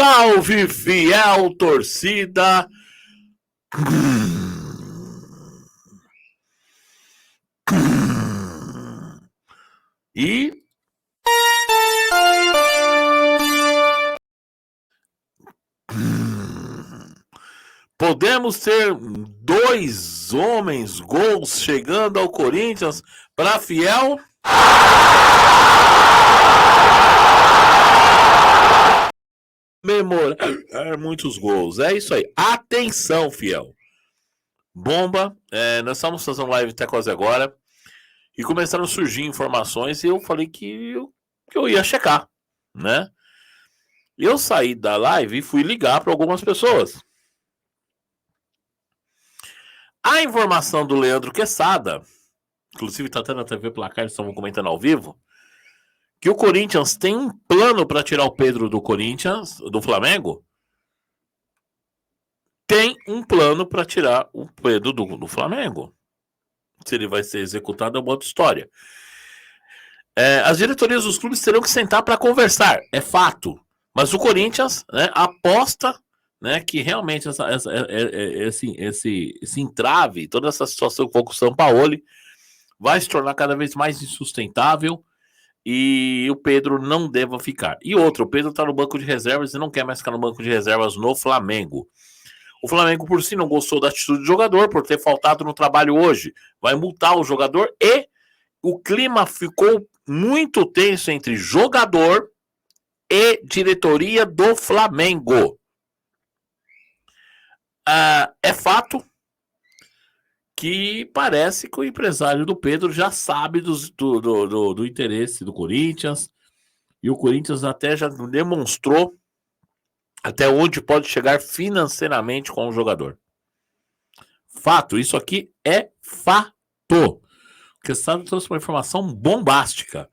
Salve, fiel torcida! E podemos ter 2 homens gols chegando ao Corinthians para fiel. Memorar muitos gols. É isso aí. Atenção, fiel. Bomba. Nós estamos fazendo live até quase agora. E começaram a surgir informações. E eu falei que eu ia checar, né? Eu saí da live e fui ligar para algumas pessoas. A informação do Leandro Quesada, inclusive está até na TV Placar, eles estavam comentando ao vivo, que o Corinthians tem um plano para tirar o Pedro do Corinthians, do Flamengo. Tem um plano para tirar o Pedro do Flamengo. Se ele vai ser executado é uma outra história. As diretorias dos clubes terão que sentar para conversar, é fato. Mas o Corinthians, né, aposta, né, que realmente esse entrave, toda essa situação com o Sampaoli vai se tornar cada vez mais insustentável e o Pedro não deva ficar. E outro, o Pedro está no banco de reservas e não quer mais ficar no banco de reservas no Flamengo. O Flamengo por si não gostou da atitude do jogador por ter faltado no trabalho hoje. Vai multar o jogador e o clima ficou muito tenso entre jogador e diretoria do Flamengo. É fato que parece que o empresário do Pedro já sabe do interesse do Corinthians, e o Corinthians até já demonstrou até onde pode chegar financeiramente com o jogador. Fato, isso aqui é fato. O Quesada trouxe uma informação bombástica.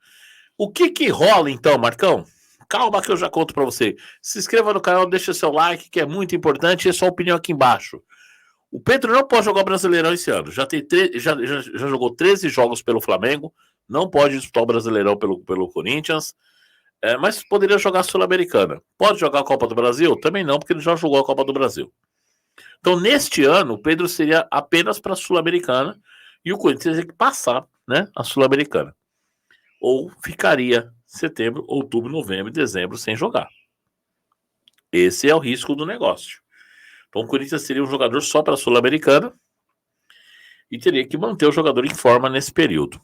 O que rola então, Marcão? Calma que eu já conto para você. Se inscreva no canal, deixa seu like, que é muito importante, e a sua opinião aqui embaixo. O Pedro não pode jogar o Brasileirão esse ano. Já jogou 13 jogos pelo Flamengo, não pode disputar o Brasileirão pelo Corinthians, mas poderia jogar a Sul-Americana. Pode jogar a Copa do Brasil? Também não, porque ele já jogou a Copa do Brasil. Então, neste ano, o Pedro seria apenas para a Sul-Americana e o Corinthians teria que passar, né, a Sul-Americana. Ou ficaria setembro, outubro, novembro e dezembro sem jogar. Esse é o risco do negócio. Então o Corinthians seria um jogador só para a Sul-Americana e teria que manter o jogador em forma nesse período.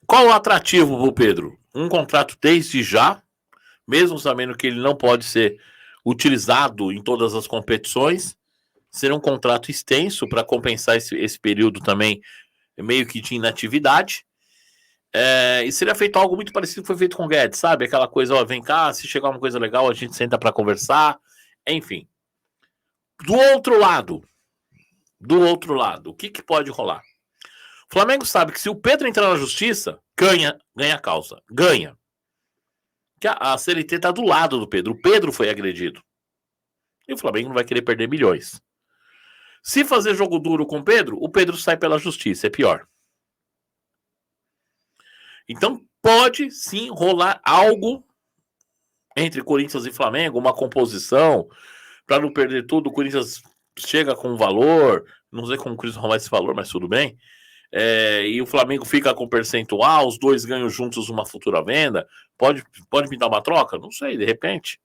Qual o atrativo para o Pedro? Um contrato desde já, mesmo sabendo que ele não pode ser utilizado em todas as competições, ser um contrato extenso para compensar esse período também meio que de inatividade. E seria feito algo muito parecido com o que foi feito com o Guedes, sabe? Aquela coisa, ó, vem cá, se chegar uma coisa legal, a gente senta para conversar. Enfim. Do outro lado, o que pode rolar? O Flamengo sabe que se o Pedro entrar na justiça, ganha a causa. Ganha. Que a CLT tá do lado do Pedro. O Pedro foi agredido. E o Flamengo não vai querer perder milhões. Se fazer jogo duro com o Pedro sai pela justiça. É pior. Então, pode sim rolar algo entre Corinthians e Flamengo, uma composição, para não perder tudo. O Corinthians chega com valor, não sei como o Corinthians arrumar esse valor, mas tudo bem. E o Flamengo fica com percentual, os dois ganham juntos uma futura venda. Pode pintar uma troca? Não sei, de repente.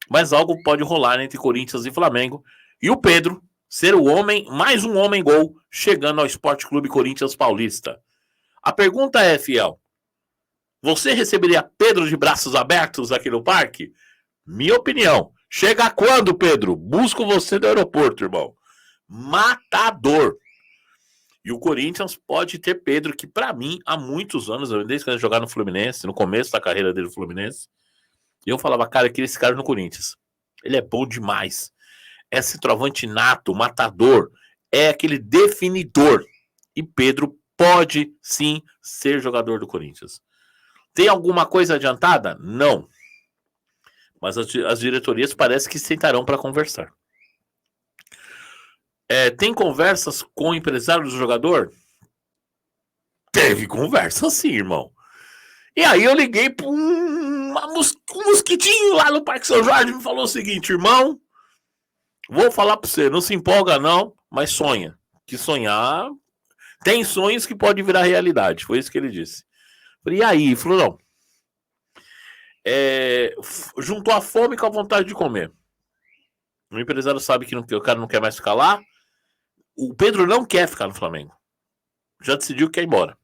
Mas algo pode rolar entre Corinthians e Flamengo. E o Pedro ser o homem, mais um homem gol, chegando ao Sport Clube Corinthians Paulista. A pergunta é, fiel, você receberia Pedro de braços abertos aqui no parque? Minha opinião. Chega quando, Pedro? Busco você no aeroporto, irmão. Matador. E o Corinthians pode ter Pedro, que pra mim, há muitos anos, desde que ele jogar no Fluminense, no começo da carreira dele no Fluminense, eu falava, cara, eu queria esse cara no Corinthians. Ele é bom demais. É centroavante nato, matador. É aquele definidor. E Pedro pode sim ser jogador do Corinthians. Tem alguma coisa adiantada? Não. Mas as diretorias parece que sentarão para conversar. Tem conversas com o empresário do jogador? Teve conversa sim, irmão. E aí eu liguei para um mosquitinho lá no Parque São Jorge e me falou o seguinte: irmão, vou falar para você, não se empolga não, mas sonha. Que sonhar, tem sonhos que podem virar realidade. Foi isso que ele disse. Falei, e aí? Ele falou, não. Juntou a fome com a vontade de comer. O empresário sabe que o cara não quer mais ficar lá. O Pedro não quer ficar no Flamengo. Já decidiu que quer ir embora.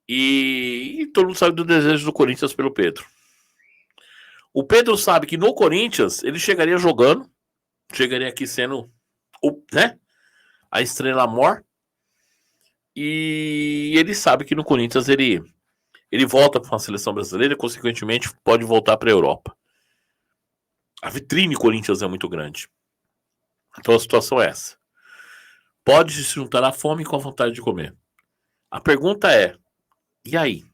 E todo mundo sabe do desejo do Corinthians pelo Pedro. O Pedro sabe que no Corinthians ele chegaria jogando, chegaria aqui sendo a estrela maior. E ele sabe que no Corinthians ele volta para a seleção brasileira e, consequentemente, pode voltar para a Europa. A vitrine Corinthians é muito grande. Então a situação é essa. Pode se juntar à fome com a vontade de comer. A pergunta é, e aí?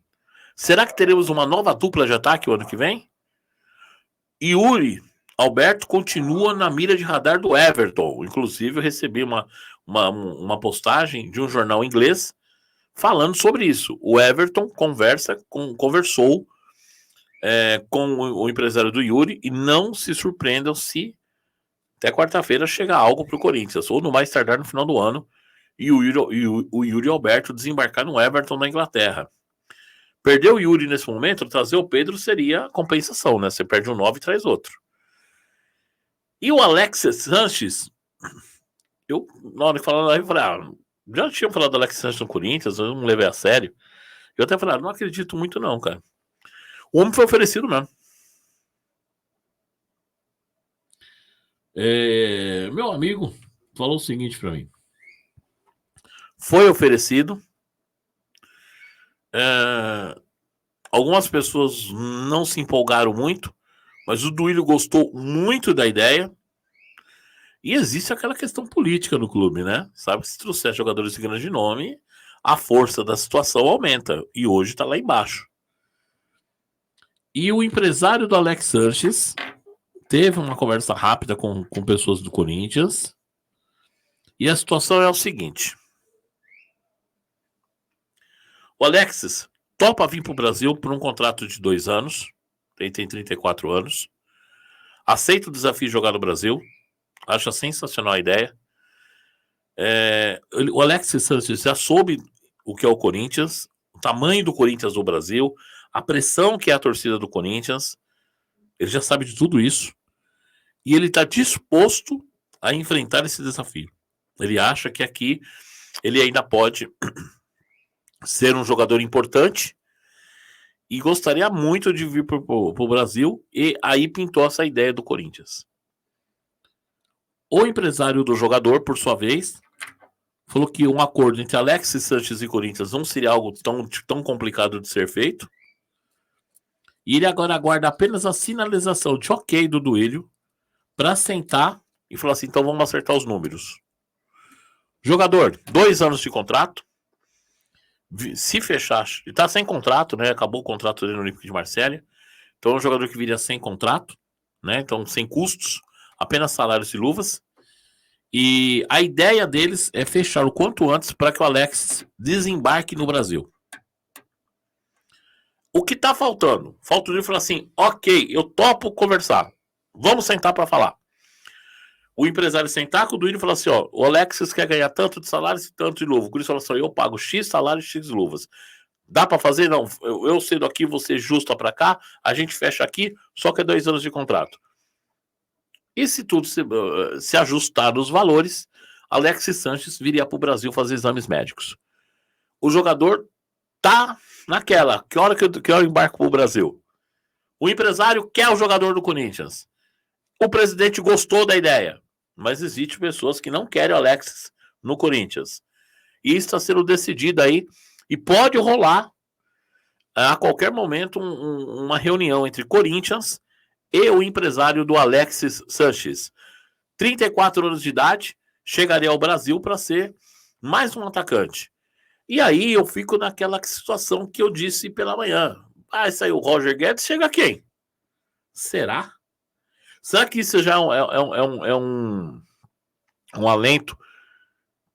Será que teremos uma nova dupla de ataque o ano que vem? Yuri Alberto continua na mira de radar do Everton. Inclusive, eu recebi uma postagem de um jornal inglês falando sobre isso. O Everton conversou com o empresário do Yuri e não se surpreendam se até quarta-feira chegar algo para o Corinthians, ou no mais tardar no final do ano, e o Yuri Alberto desembarcar no Everton na Inglaterra. Perder o Yuri nesse momento, trazer o Pedro seria compensação, né? Você perde um 9 e traz outro. E o Alexis Sanches, eu, na hora que falaram, eu falei, já tinham falado do Alexis Sanches no Corinthians, eu não levei a sério. Eu até falei, não acredito muito não, cara. O homem foi oferecido mesmo. Meu amigo falou o seguinte para mim. Foi oferecido. Algumas pessoas não se empolgaram muito, mas o Duílio gostou muito da ideia. E existe aquela questão política no clube, né? Sabe que se trouxer jogadores de grande nome, a força da situação aumenta. E hoje está lá embaixo. E o empresário do Alex Sanches teve uma conversa rápida com pessoas do Corinthians. E a situação é o seguinte. O Alexis topa vir para o Brasil por um contrato de 2 anos. Ele tem 34 anos. Aceita o desafio de jogar no Brasil. Acha sensacional a ideia. O Alexis Sanches já soube o que é o Corinthians, o tamanho do Corinthians no Brasil, a pressão que é a torcida do Corinthians. Ele já sabe de tudo isso. E ele está disposto a enfrentar esse desafio. Ele acha que aqui ele ainda pode ser um jogador importante e gostaria muito de vir para o Brasil, e aí pintou essa ideia do Corinthians. O empresário do jogador, por sua vez, falou que um acordo entre Alexis Sanches e Corinthians não seria algo tão complicado de ser feito. E ele agora aguarda apenas a sinalização de ok do Duílio para sentar e falar assim, então vamos acertar os números. Jogador, 2 anos de contrato. Se fechar, ele está sem contrato, né? Acabou o contrato dele no Olympique de Marselha. Então é um jogador que viria sem contrato, né? Então sem custos, apenas salários e luvas. E a ideia deles é fechar o quanto antes para que o Alex desembarque no Brasil. O que está faltando? Falta o Duílio falar assim, ok, eu topo conversar. Vamos sentar para falar. O empresário sentar com o Duílio e falar assim, ó, o Alexis quer ganhar tanto de salário e tanto de luva. O Corinthians fala assim, eu pago X salário e X luvas. Dá para fazer? Não. Eu sendo aqui, você justa para cá, a gente fecha aqui, só que é 2 anos de contrato. E se tudo se ajustar nos valores, Alexis Sanches viria para o Brasil fazer exames médicos. O jogador tá naquela, que hora eu embarco para o Brasil? O empresário quer o jogador do Corinthians. O presidente gostou da ideia, mas existem pessoas que não querem o Alexis no Corinthians. E isso está sendo decidido aí, e pode rolar a qualquer momento uma reunião entre Corinthians e o empresário do Alexis Sanches. 34 anos de idade, chegaria ao Brasil para ser mais um atacante. E aí eu fico naquela situação que eu disse pela manhã. Isso aí o Roger Guedes, chega quem? Será? Será que isso já é um alento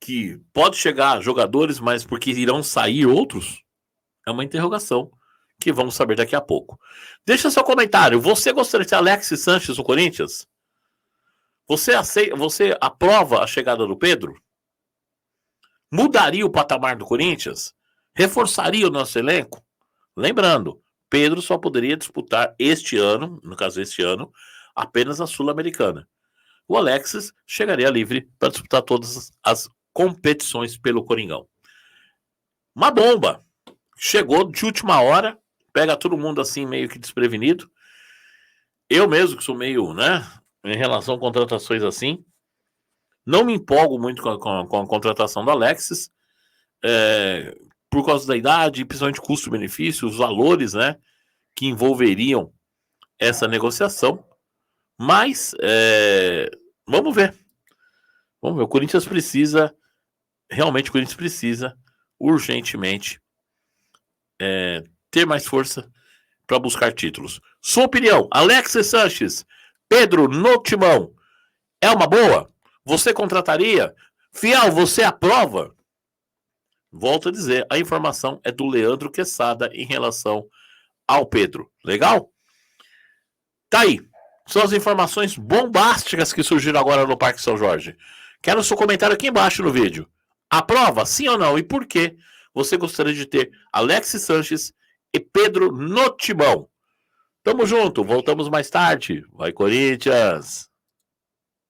que pode chegar a jogadores, mas porque irão sair outros? É uma interrogação. que vamos saber daqui a pouco. Deixa seu comentário. Você gostaria de ter Alexis Sanches no Corinthians? Você aprova a chegada do Pedro? Mudaria o patamar do Corinthians? Reforçaria o nosso elenco? Lembrando, Pedro só poderia disputar este ano, no caso este ano, apenas a Sul-Americana. O Alexis chegaria livre para disputar todas as competições pelo Coringão. Uma bomba. Chegou de última hora, pega todo mundo assim meio que desprevenido. Eu mesmo, que sou meio, em relação a contratações assim, não me empolgo muito com a contratação do Alexis, por causa da idade, principalmente custo-benefício, os valores, que envolveriam essa negociação. Mas, vamos ver. Vamos ver. O Corinthians precisa, realmente o Corinthians precisa, urgentemente, ter mais força para buscar títulos. Sua opinião, Alexis Sanches, Pedro no timão, é uma boa? Você contrataria? Fiel, você aprova? Volto a dizer, a informação é do Leandro Quesada em relação ao Pedro. Legal? Tá aí. São as informações bombásticas que surgiram agora no Parque São Jorge. Quero o seu comentário aqui embaixo no vídeo. Aprova, sim ou não? E por que você gostaria de ter Alexis Sanches e Pedro no timão? Tamo junto, voltamos mais tarde. Vai, Corinthians!